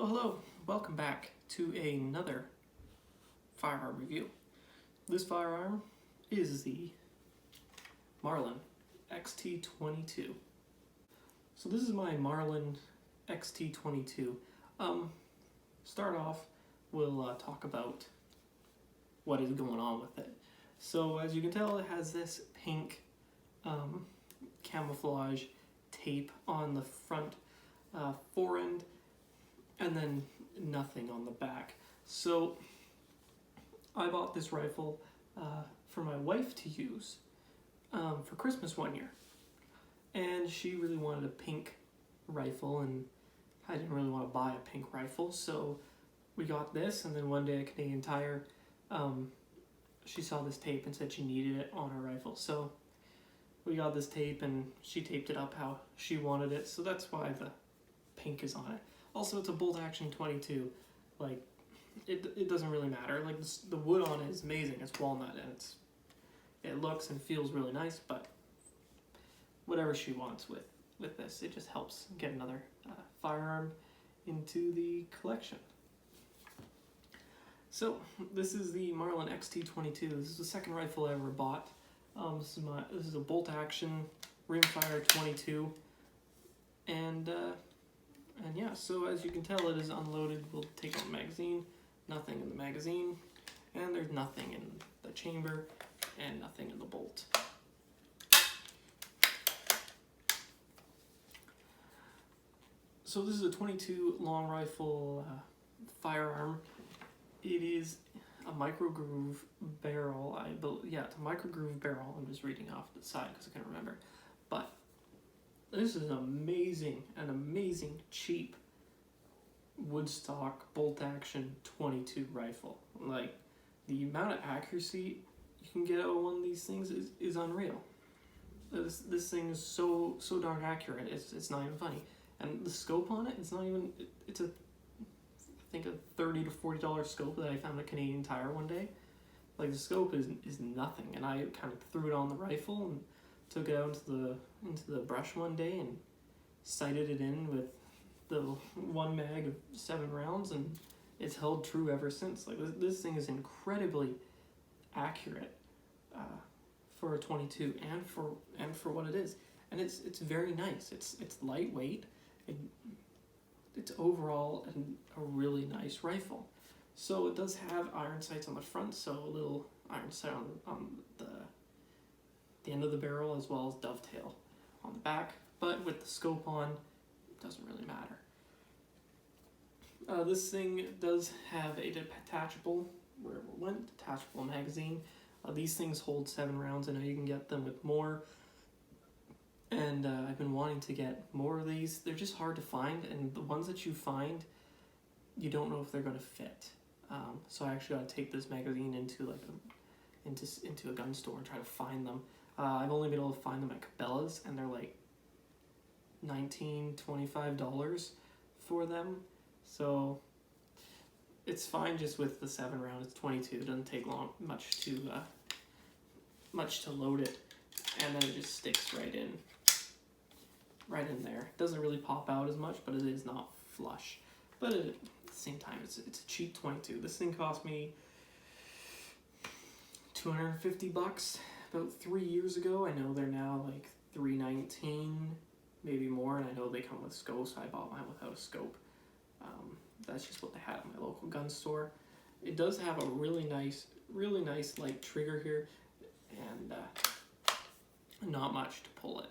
Hello. Welcome back to another firearm review. This firearm is the Marlin XT22. So this is my Marlin XT22. Start off, we'll talk about what is going on with it. So as you can tell, it has this pink camouflage tape on the front forend, and then nothing on the back. So I bought this rifle for my wife to use for Christmas one year, and she really wanted a pink rifle, and I didn't really want to buy a pink rifle, so we got this. And then one day at Canadian Tire, she saw this tape and said she needed it on her rifle, so we got this tape and she taped it up how she wanted it, so that's why the pink is on it. Also, it's a bolt action 22. Like, it doesn't really matter. Like, the wood on it is amazing. It's walnut, and it looks and feels really nice, but whatever she wants with this, it just helps get another firearm into the collection. So this is the Marlin XT22. This is the second rifle I ever bought. This is a bolt action rimfire 22, and yeah, so as you can tell, it is unloaded. We'll take out the magazine. Nothing in the magazine, and there's nothing in the chamber, and nothing in the bolt. So this is a 22 long rifle firearm. It is a micro groove barrel. It's a micro groove barrel. I'm just reading off the side because I can't remember, but this is an amazing cheap woodstock bolt action 22 rifle. Like, the amount of accuracy you can get out of one of these things is unreal. This thing is so darn accurate. It's not even funny. And the scope on it, it's I think a $30 to $40 scope that I found at Canadian Tire one day. Like, the scope is nothing, and I kind of threw it on the rifle and took it out into the brush one day and sighted it in with the one mag of 7 rounds, and it's held true ever since. Like, this thing is incredibly accurate for a 22 and for what it is, and it's very nice. It's lightweight. It's overall a really nice rifle. So it does have iron sights on the front, so a little iron sight on the end of the barrel, as well as dovetail on the back, but with the scope on, it doesn't really matter. This thing does have a detachable magazine. These things hold 7 rounds. I know you can get them with more, and I've been wanting to get more of these. They're just hard to find, and the ones that you find, you don't know if they're going to fit. So I actually got to take this magazine into a gun store and try to find them. I've only been able to find them at Cabela's, and they're like $19, $25 for them. So it's fine just with the 7 round. It's 22. It doesn't take much to load it, and then it just sticks right in there. It doesn't really pop out as much, but it is not flush. But at the same time, it's a cheap 22. This thing cost me $250 about 3 years ago. I know they're now like $319, maybe more, and I know they come with scopes, so I bought mine without a scope. That's just what they had at my local gun store. It does have a really nice light trigger here, and not much to pull it.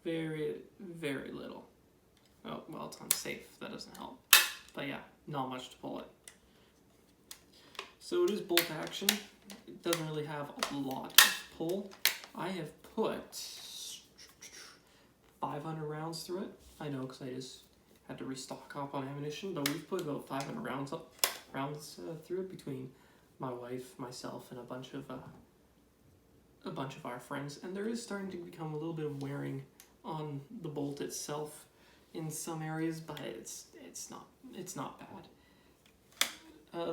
Very, very little. Oh, well, it's unsafe. That doesn't help. But yeah, not much to pull it. So it is bolt action. It doesn't really have a lot of pull. I have put 500 rounds through it. I know, because I just had to restock up on ammunition, but we've put about 500 rounds through it between my wife, myself, and a bunch of our friends. And there is starting to become a little bit of wearing on the bolt itself in some areas, but it's not bad.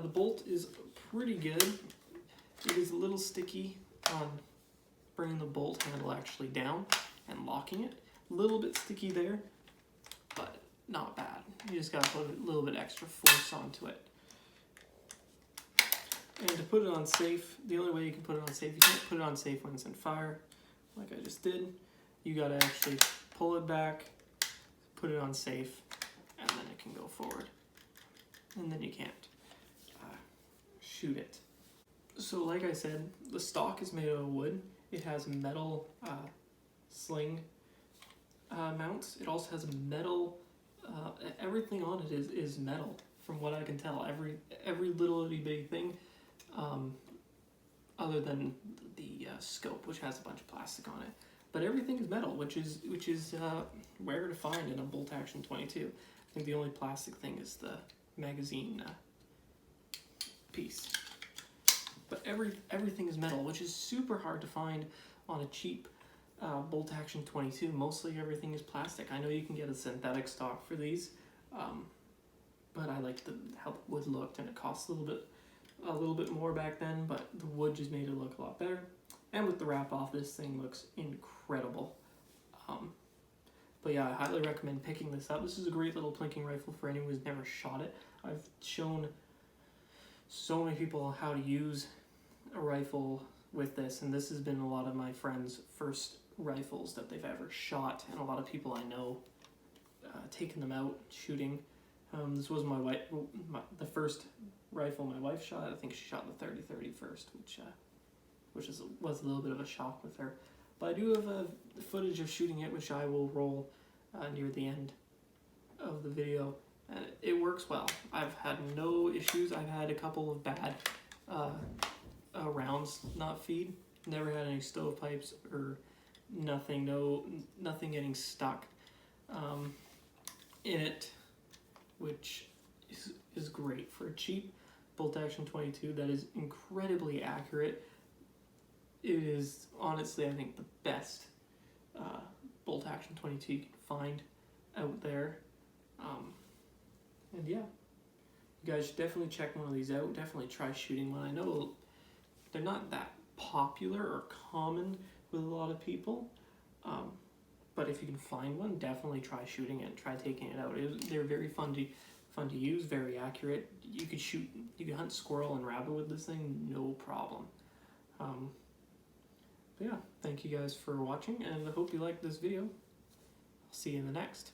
The bolt is pretty good. It is a little sticky on bringing the bolt handle actually down and locking it. A little bit sticky there, but not bad. You just gotta put a little bit extra force onto it. And to put it on safe, the only way you can put it on safe, you can't put it on safe when it's in fire, like I just did. You gotta actually pull it back, put it on safe, and then it can go forward. And then you can't shoot it. So like I said, the stock is made out of wood. It has metal sling mounts. It also has a metal, everything on it is metal, from what I can tell. Every little itty bitty thing, other than the scope, which has a bunch of plastic on it. But everything is metal, which is rare to find in a bolt action 22. I think the only plastic thing is the magazine piece. But everything is metal, which is super hard to find on a cheap bolt action 22. Mostly everything is plastic. I know you can get a synthetic stock for these, but I like how the wood looked, and it cost a little bit more back then, but the wood just made it look a lot better. And with the wrap off, this thing looks incredible. But yeah, I highly recommend picking this up. This is a great little plinking rifle for anyone who's never shot it. I've shown so many people how to use a rifle with this, and this has been a lot of my friends' first rifles that they've ever shot, and a lot of people I know taking them out shooting. This was the first rifle my wife shot. I think she shot the 30-30 first, which was a little bit of a shock with her. But I do have footage of shooting it, which I will roll near the end of the video. And it works well. I've had no issues. I've had a couple of bad rounds not feed. Never had any stovepipes or nothing. Nothing getting stuck in it, which is great for a cheap bolt action 22 that is incredibly accurate. It is honestly, I think, the best bolt action 22 you can find out there. And yeah, you guys should definitely check one of these out. Definitely try shooting one. I know they're not that popular or common with a lot of people, but if you can find one, definitely try shooting it and try taking it out. They're very fun to use, very accurate. You could hunt squirrel and rabbit with this thing, no problem. But yeah, thank you guys for watching, and I hope you liked this video. I'll see you in the next.